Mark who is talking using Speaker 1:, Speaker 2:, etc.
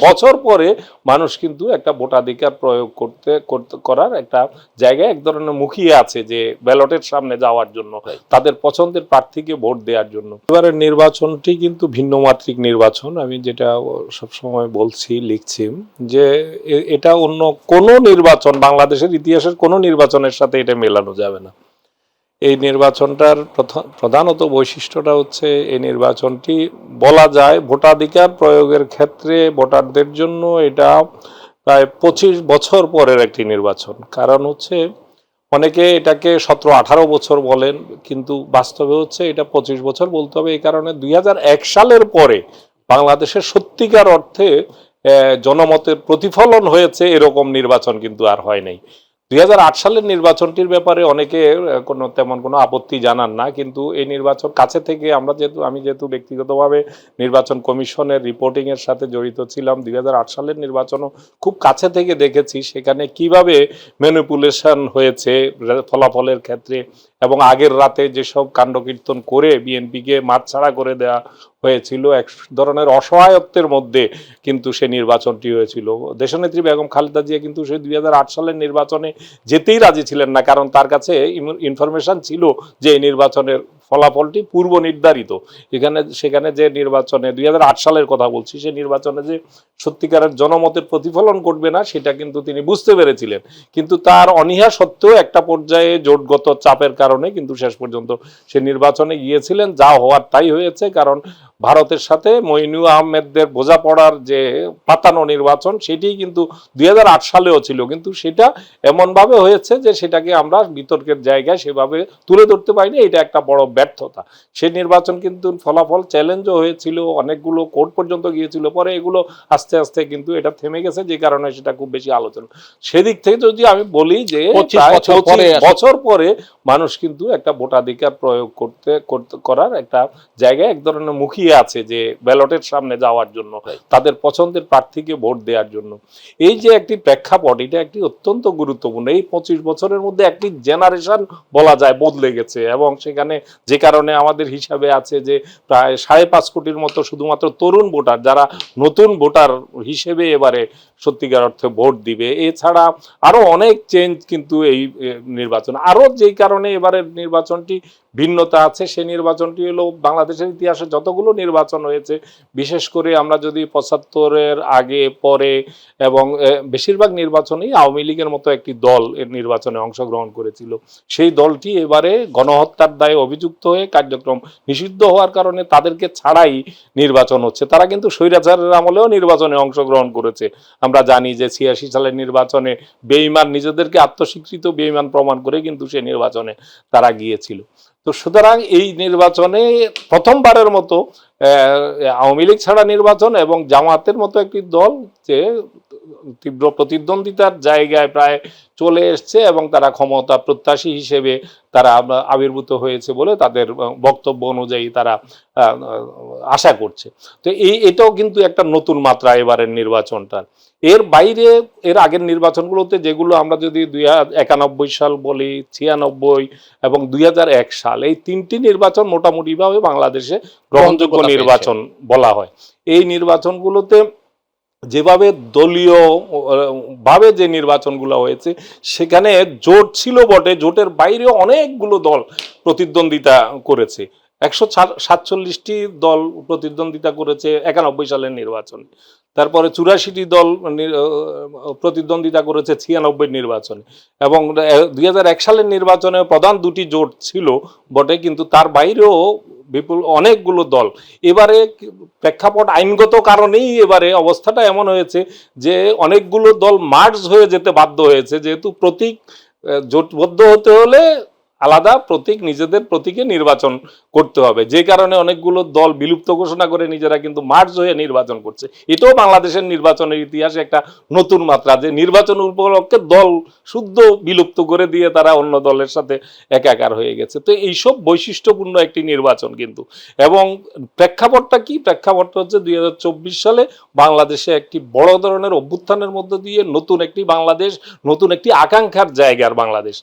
Speaker 1: বছর পরে মানুষ কিন্তু একটা ভোটাধিকার প্রয়োগ করার একটা জায়গায় এক ধরনের মুখিয়ে আছে যে ব্যালটের সামনে যাওয়ার জন্য, তাদের পছন্দের প্রার্থীকে ভোট দেওয়ার জন্য। এবারের নির্বাচনটি কিন্তু ভিন্ন মাত্রিক নির্বাচন। আমি যেটা সবসময় বলছি, লিখছি যে এটা অন্য কোনো নির্বাচন, বাংলাদেশের ইতিহাসের কোনো নির্বাচনের সাথে এটা মেলানো যাবে না। এই নির্বাচনটার প্রধানত বৈশিষ্ট্যটা হচ্ছে এই নির্বাচনটি বলা যায় ভোটাধিকার প্রয়োগের ক্ষেত্রে ভোটারদের জন্য এটা প্রায় 25 বছর পরের একটি নির্বাচন। কারণ হচ্ছে অনেকে এটাকে 17-18 বছর বলেন, কিন্তু বাস্তবে হচ্ছে এটা 25 বছর বলতে হবে। এই কারণে 2001 সালের পরে বাংলাদেশের সত্যিকার অর্থে জনমতের প্রতিফলন হয়েছে এরকম নির্বাচন কিন্তু আর হয় নাই। 2008 সালের নির্বাচনটির ব্যাপারে অনেকে তেমন কোনো আপত্তি জানান না, কিন্তু এই নির্বাচন কাছে থেকে আমি যেহেতু ব্যক্তিগতভাবে নির্বাচন কমিশনের রিপোর্টিং এর সাথে জড়িত ছিলাম, 2008 সালের নির্বাচনও খুব কাছে থেকে দেখেছি সেখানে কিভাবে ম্যানিপুলেশন হয়েছে ফলাফলের ক্ষেত্রে, এবং আগের রাতে যেসব কাণ্ডকীর্তন করে বিএনপিকে মাঠছাড়া করে দেওয়া হয়েছিল, এক ধরনের অসহায়ত্বের মধ্যে কিন্তু সে নির্বাচনটি হয়েছিল। দেশনেত্রী বেগম খালেদা জিয়া কিন্তু সে 2008 সালের নির্বাচনে যেতেই রাজি ছিলেন না, কারণ তার কাছে ইনফরমেশন ছিল যে এই নির্বাচনের ফলাফলটি পূর্ব নির্ধারিত। সেখানে যে নির্বাচনে 2008 সালের কথা বলছি, সে নির্বাচনে যে সত্যিকারের জনমতের প্রতিফলন ঘটবে না সেটা কিন্তু তিনি বুঝতে পেরেছিলেন, কিন্তু তার অনীহা সত্ত্বেও একটা পর্যায়ে জোটগত চাপের কারণে কিন্তু শেষ পর্যন্ত সে নির্বাচনে গিয়েছিলেন। যা হওয়ার তাই হয়েছে, কারণ ভারতের সাথে মইনু আহমেদদের বোঝাপড়ার যে পাতানো নির্বাচন সেটি কিন্তু 2008 সালেও ছিল, কিন্তু সেটা এমনভাবে হয়েছে যে সেটাকে আমরা বিতর্কের জায়গায় সেভাবে তুলে ধরতে পারিনি। এটা একটা বড় ব্যর্থতা। সেই নির্বাচন কিন্তু ফলাফল চ্যালেঞ্জও হয়েছিল, অনেকগুলো কোর্ট পর্যন্ত গিয়েছিল, পরে এগুলো আস্তে আস্তে কিন্তু এটা থেমে গেছে, যে কারণে সেটা খুব বেশি আলোচনা। সেদিক থেকে যদি আমি বলি যে 25 বছর পরে মানুষ কিন্তু একটা ভোটাধিকার প্রয়োগ করার একটা জায়গায় এক ধরনের মুখিয়ে আছে যে ব্যালটের সামনে যাওয়ার জন্য, তাদের পছন্দের প্রার্থীকে ভোট দেওয়ার জন্য। এই যে একটি প্রেক্ষাপট, এটা একটি অত্যন্ত গুরুত্বপূর্ণ। এই 25 বছরের মধ্যে একটি জেনারেশন বলা যায় বদলে গেছে, এবং সেখানে যে কারণে আমাদের হিসাবে আছে যে প্রায় 5.5 কোটির মতো শুধুমাত্র তরুণ ভোটার, যারা নতুন ভোটার হিসেবে এবারে সত্যিকার অর্থে ভোট দিবে। এছাড়া আরো অনেক চেঞ্জ কিন্তু এই নির্বাচন। আরো যেই কারণে এবারের নির্বাচনটি ভিন্নতা আছে, সেই নির্বাচনটি হলো বাংলাদেশের ইতিহাসে যতগুলো নির্বাচন হয়েছে, বিশেষ করে আমরা যদি 75-এর আগে পরে এবং বেশিরভাগ নির্বাচনেই আওয়ামী লীগের মতো একটি দল এর নির্বাচনে অংশগ্রহণ করেছিল, সেই দলটি এবারে গণহত্যার দায়ে অভিযুক্ত হয়ে কার্যক্রম নিষিদ্ধ হওয়ার কারণে তাদেরকে ছাড়াই নির্বাচন হচ্ছে। তারা কিন্তু স্বৈরাচারের আমলেও নির্বাচনে অংশগ্রহণ করেছে। আমরা জানি যে 86 সালের নির্বাচনে বেঈমান, নিজেদেরকে আত্মস্বীকৃত বেঈমান প্রমাণ করে কিন্তু সে নির্বাচনে তারা গিয়েছিল। তো সুতরাং এই নির্বাচনে প্রথমবারের মতো আওয়ামী লীগ ছাড়া নির্বাচন এবং জামাতের মতো একটি দল যে তীব্র প্রতিদ্বন্দ্বিতার জায়গায় প্রায় চলে এসছে, এবং তারা ক্ষমতা প্রত্যাশী হিসেবে তারা আবির্ভূত হয়েছে বলে তাদের বক্তব্য অনুযায়ী তারা আশা করছে। তো এটাও কিন্তু একটা নতুন মাত্রা এবারের নির্বাচনটার। এর বাইরে এর আগের নির্বাচনগুলোতে যেগুলো আমরা যদি 1991 সাল বলি, 96 এবং 2001 সাল, এই তিনটি নির্বাচন মোটামুটিভাবে বাংলাদেশে গ্রহণযোগ্য নির্বাচন বলা হয়। এই নির্বাচনগুলোতে যেভাবে দলীয় ভাবে যে নির্বাচনগুলো হয়েছে সেখানে জোট ছিল বটে, জোটের বাইরেও অনেকগুলো দল প্রতিদ্বন্দ্বিতা করেছে। 147টি দল প্রতিদ্বন্দ্বিতা করেছে 91 সালের নির্বাচনে। তারপরে 84টি দল প্রতিদ্বন্দ্বিতা করেছে 96 নির্বাচনে, এবং 2001 সালের নির্বাচনে প্রধান দুটি জোট ছিল বটে, কিন্তু তার বাইরেও বিপুল অনেকগুলো দল। এবারে প্রেক্ষাপট আইনগত কারণেই এবারে অবস্থাটা এমন হয়েছে যে অনেকগুলো দল মার্জ হয়ে যেতে বাধ্য হয়েছে, যেহেতু প্রতীক জোটবদ্ধ হতে হলে আলাদা প্রতীক, নিজেদের প্রতীকে নির্বাচন করতে হবে, যে কারণে অনেকগুলো দল বিলুপ্ত ঘোষণা করে নিজেরা কিন্তু মার্জ হয়ে নির্বাচন করছে। এটাও বাংলাদেশের নির্বাচনের ইতিহাসে একটা নতুন মাত্রা, যে নির্বাচন উপলক্ষে দল শুদ্ধ বিলুপ্ত করে দিয়ে তারা অন্য দলের সাথে একাকার হয়ে গেছে। তো এইসব বৈশিষ্ট্যপূর্ণ একটি নির্বাচন কিন্তু। এবং প্রেক্ষাপটটা কি? প্রেক্ষাপটটা হচ্ছে 2024 সালে বাংলাদেশে একটি বড় ধরনের অভ্যুত্থানের মধ্য দিয়ে নতুন একটি বাংলাদেশ, নতুন একটি আকাঙ্ক্ষার জায়গার বাংলাদেশ।